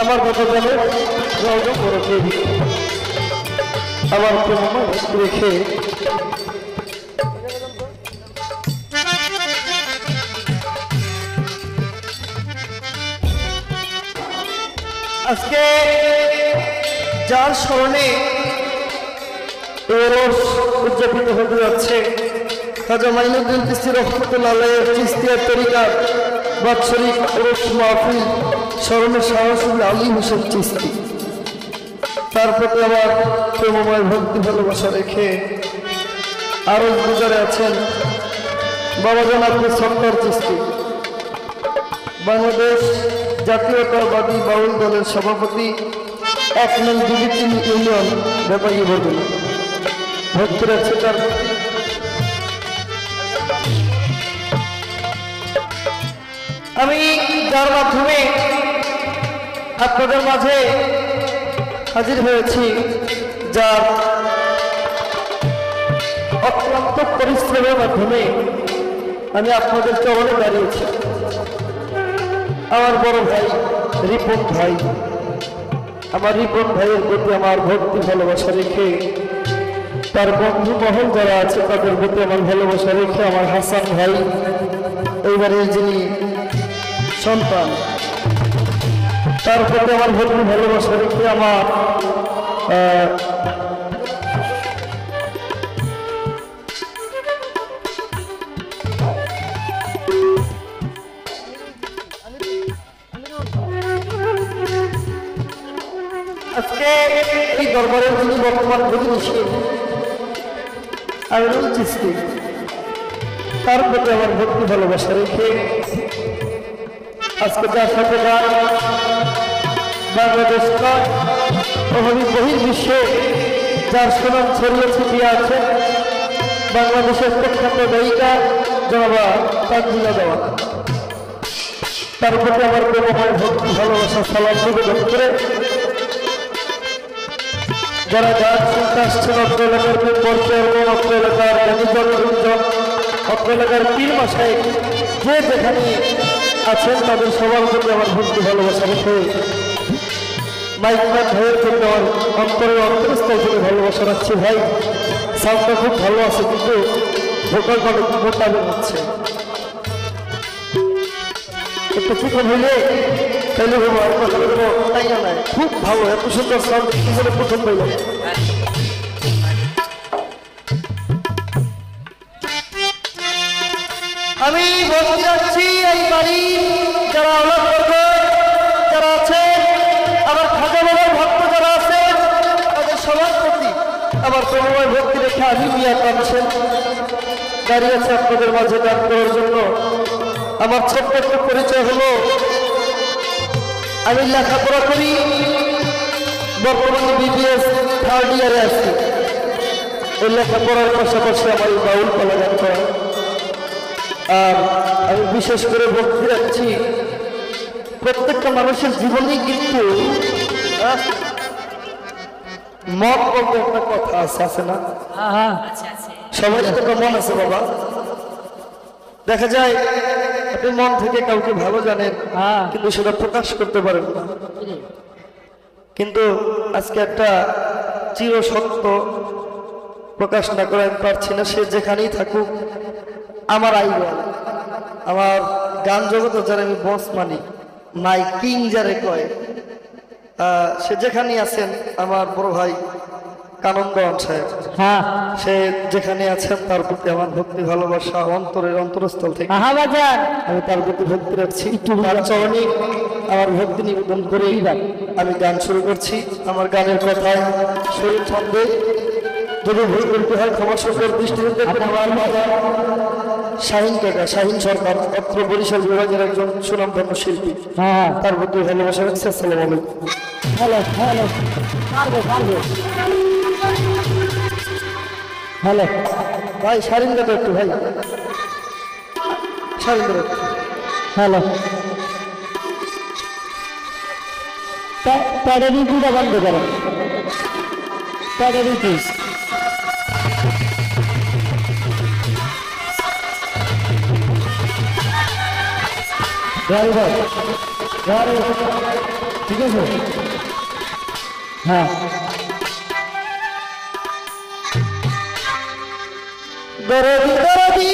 আমার কথা বলে আমার প্রেমময় রেখে আজকে যার স্মরণে উদযাপিত হতে যাচ্ছে খাজা মাইনুদ্দিন চিশতি রহমতুল্লাহ আলাইহির চিশতিয়া তরিকার বাৎসরিক ওরস মাহফিল স্মরণে শাহ আলী হোসেন চিশতি, তার প্রতি আমার প্রেমময় ভক্তি ভালোবাসা রেখে আরো গুজারে আছেন বাবা জনাব সত্তর চিশতি, বাংলাদেশ জাতীয়তাবাদী বাউল দলের সভাপতি, ১ নং ডিভিশন ইউনিয়ন ব্যাপারী বর্গনা ভক্তি রাখছে তার। আমি যার মাধ্যমে আপনাদের মাঝে হাজির হয়েছি, যার অত্যন্ত পরিশ্রমের মাধ্যমে আমি আপনাদের চরণে দাঁড়িয়েছি, আমার বড় ভাই রিপন ভাই। আমার রিপন ভাইয়ের প্রতি আমার ভক্তি ভালোবাসা রেখে, তার বন্ধু মহল যারা আছে তাদের প্রতি আমার ভালোবাসা রেখে, আমার হাসান ভাই এইবারে যিনি সন্তান, তার প্রতি আমার ভক্তি ভালোবাসা রেখে আমার আজকে এই দরবারের যিনি বর্তমান প্রতিবেশী আমিনুল চিশতি, তার প্রতি আমার ভক্তি ভালোবাসা রেখে আজকে যার সাথে বাংলাদেশ বহির্বিশ্বে যার সুনাম ছড়িয়ে ছিটিয়ে আছে, বাংলাদেশের প্রখ্যাত গায়িকা জনাবা তানজিলা দেওয়া, তার প্রতি আমার প্রেমময় ভক্তি ভালোবাসা সালাম নিবেদন করে যারা গান শুনতে আসছেন অত্র এলাকার পর্যায়, অত্র এলাকার জ্ঞানীজন গুঞ্জন, অত্র এলাকার পীর মাসায় যে যেখানে আছেন তাদের সবার প্রতি আমার ভক্তি ভালোবাসা রেখে মাইকম্যান ভাইয়ের প্রতি আমার অন্তরস্থল থেকে ভালোবাসা রাখছি। ভাই সাউন্ডটা খুব ভালো আছে, কিন্তু ভোকালটা একটু মোটাবে হচ্ছে, একটু চিকন হইলে তাইলে হবো আর কথা বলবো তাই না। খুব ভালো, এত সুন্দর সাউন্ড জীবনে প্রথম বলল। আমি ভক্তি রাখছি এই বাড়ি যারা অলঙ্কর্গ যারা আছে, আমার খাজা বাবার ভক্ত যারা আছে, তাদের সবার প্রতি আমার প্রেমময় ভক্তি রেখে আমি মিয়া কাঁদছেন দাঁড়িয়ে আছে আপনাদের মাঝে গান করার জন্য। আমার ছোট্ট একটা পরিচয় হলো, আমি লেখাপড়া করি, বর্তমানে বিবিএস 3rd ইয়ারে আছি। এই লেখাপড়ার পাশাপাশি আমার এই বাউল কলা গান করা, আর আমি বিশেষ করে ভক্তি রাখছি প্রত্যেকটা মানুষের জীবনেই কিন্তু মন বলতে একটা কথা আছে না? সবাই তো মন আছে বাবা, দেখা যায় আপনি মন থেকে কাউকে ভালো জানেন কিন্তু সেটা প্রকাশ করতে পারেন না, কিন্তু আজকে একটা চির সত্য প্রকাশ না করে আমি পারছি না। সে যেখানেই থাকুক আমার আইডল, আমার গান জগতে যারা আমি বস মানি মাই কিং যারে কয়, সে যেখানেই আছেন আমার বড় ভাই কানন্দন সাহেব, সে যেখানে আছেন তার প্রতি আমার ভক্তি ভালোবাসা অন্তরের অন্তরস্থল থেকে আমি তার প্রতি ভক্তি রাখছি। তার চরণে আমার ভক্তি নিবেদন করে আমি গান শুরু করছি। আমার গানের কথায় শরীর ছন্দে যদি ভুল করতে হয় ক্ষমা সুন্দর দৃষ্টিতে শাহিন কাকা, শাহিন সরকার, অত্র বরিশাল বিভাগের একজন সুনামধন্য শিল্পী, তার প্রতি ভালোবাসা রাখছি। আসসালামু আলাইকুম। হ্যালো হ্যালো হ্যালো ভাই শাহিন কাকা একটু, ভাই শাহিন কাকা হ্যালো, প্যাডের ইকুটা বন্ধ করো, প্যাডের ইকুই ঠিক আছে হ্যাঁ দরদি দরদি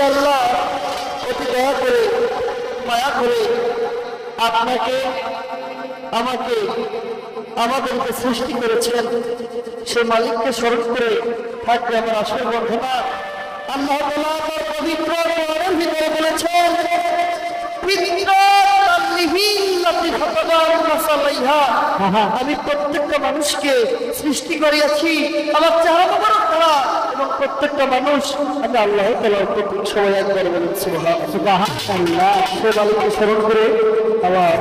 আল্লাহ অতি দয়া করে মায়া করে আপনাকে আমাকে আমাদেরকে সৃষ্টি করেছেন সে মালিককে স্মরণ করে থাকবে আমার আসল বন্ধনা আল্লাহ তাআলা তার পবিত্র কোরআনের ভিতরে বলেছেন আমি প্রত্যেকটা মানুষকে সৃষ্টি করিয়াছি আমার চেহারা মোবারক করা এবং প্রত্যেকটা মানুষ আমি আল্লাহ তাআলার প্রতি সবাই একবার বলেন সুবহানাল্লাহ সে মালিককে স্মরণ করে আমার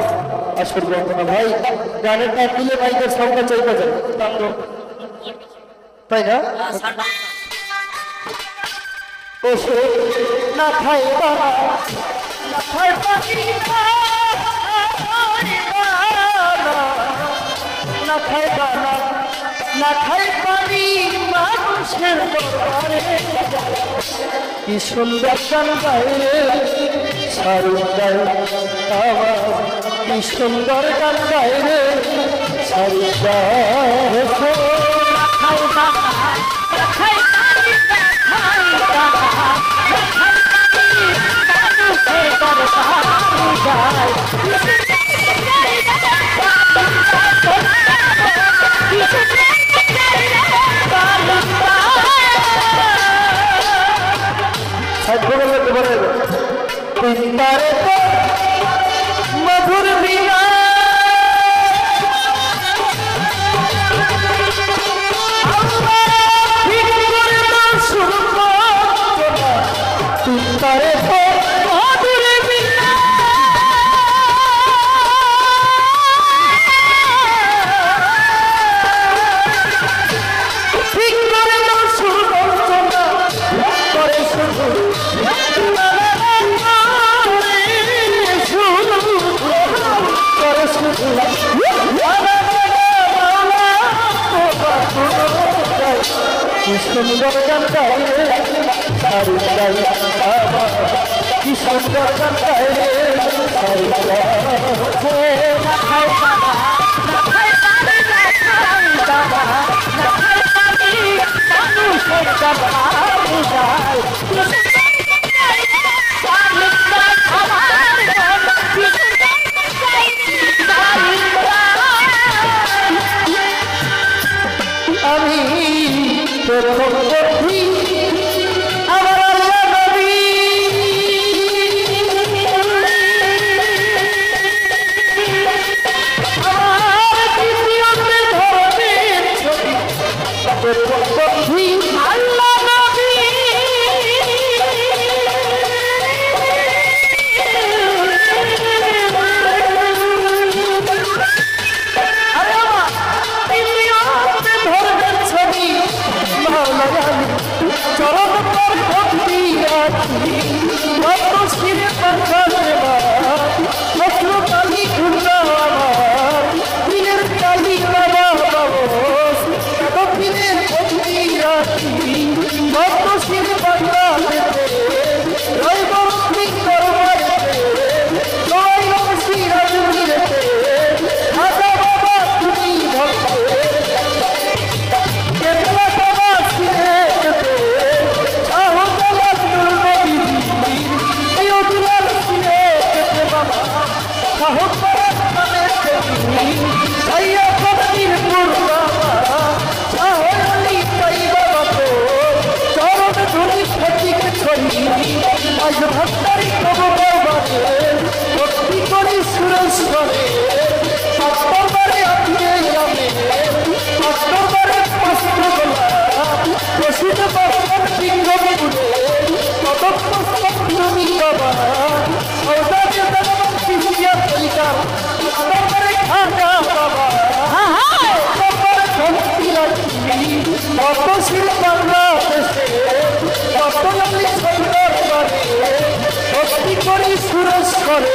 আসল বন্ধনা ভাই গানের না দিলে ভাইদের সংখ্যা চাইতে যায় তাই না ও না খাই বাবা না খাই না খাই বাবা না খাই পানি মানুষের দরবারে কি সুন্দর গান গায় শাহরুখ গায় আমার কি সুন্দর গান গায় রে শাহরুখ গায় খাই বাবা খাই পানি মানুষের দরবারে মধুর বিনা তারে মধুর বিনা ঠিক করে সুর বঞ্চনা করে শুধু সুন্দর গান গায় শাহরুখ গায় কি সুন্দর গান গায় শাহরুখ আমি প্রথম দেখি আমার আল্লাহ নবী আমার দ্বিতীয়তে ধরনের ছবি প্রথম দেখি আল্লাহ নবী চরণ শির বাংলা পেতে রইব দরবারেতে রইব সিরাজুলিতে আদা বাবা তুমি ভক্তে কেতলা বাবা সিরে পেতে আহতালা নূর নবী এই দুলাল সিরে পেতে বাবা সাহস বাবা মানে দেবী সাইয়া ফকির পুর বাবা আহলি পাই বাবা তো চরণ ধুলি ফটিক ছড়ি আজ ভক্তারি কব বাবারে ভক্তি করি সুরেশ্বরে পাঁচবারে আপিয়ে গ্রামে পাঁচবারে পাঁচটা গোলা প্রসিদ্ধ বাবার সিংহী গুলে কতক তুমি বাবা সৌদাকে দাবার শিশিয়া পরিকার পাঁচবারে খাজা বাবা পাঁচবারে ধন্তি রাখি কত শির বাংলাদেশে কত লাগলি সুন্দর বারে ভক্তি করি সুরেশ্বরে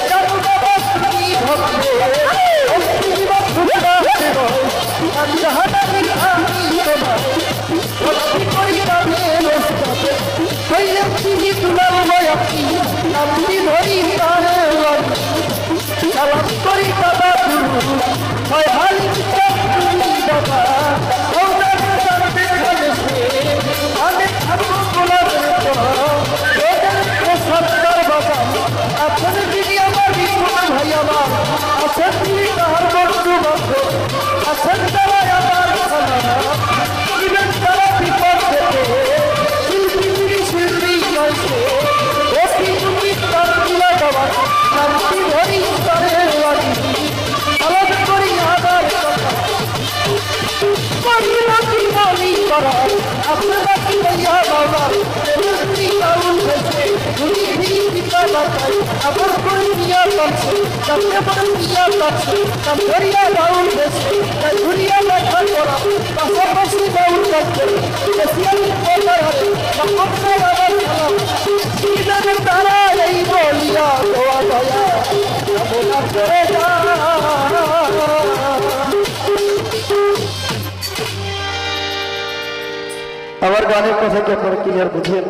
জানু বাবা তুমি ভক্তে ভক্তি জীবন ভুলা দেব জাহানারি আমি তোমার ভক্তি করি তামে রস্তাতে হইলে তুমি তুলার বয়াকি আপনি ধরি তারে লাগি সালাম করি বাবা গুরু হয় হালি তুমি বাবা ওনাকে জানতে খালেছে আমি থাকবো গোলাপের সত্তর বাবা আপনার দিদি আমার বিপুল ভাই আমার আছেন তিনি তাহার বন্ধু বান্ধব আছেন তারা আমার খানা দিবেন তারা বিপদ থেকে শিল্পী শিল্পী গাইছে ওটি তুমি তার তুলা বাবা শান্তি ধরি তারে লাগি আলাপ করি আদার কথা বাকি বলি করা আপনারা কি ভাইয়া বাবা তুমি কাউন হয়েছে তুমি পিতা বাতাই আবার করে পিয়া পাচ্ছে সামনে বড় পিয়া পাচ্ছে সামরিয়া বাউল হয়েছে দুনিয়া লেখা করা পাশাপাশি বাউল করছে এসিয়ান কোটার হারে মক্কা বাবার সালাম ইদানে তারা এই বলিয়া দোয়া দয়া কামনা করে যা আমার গানের কথা কি আপনারা ক্লিয়ার বুঝেন?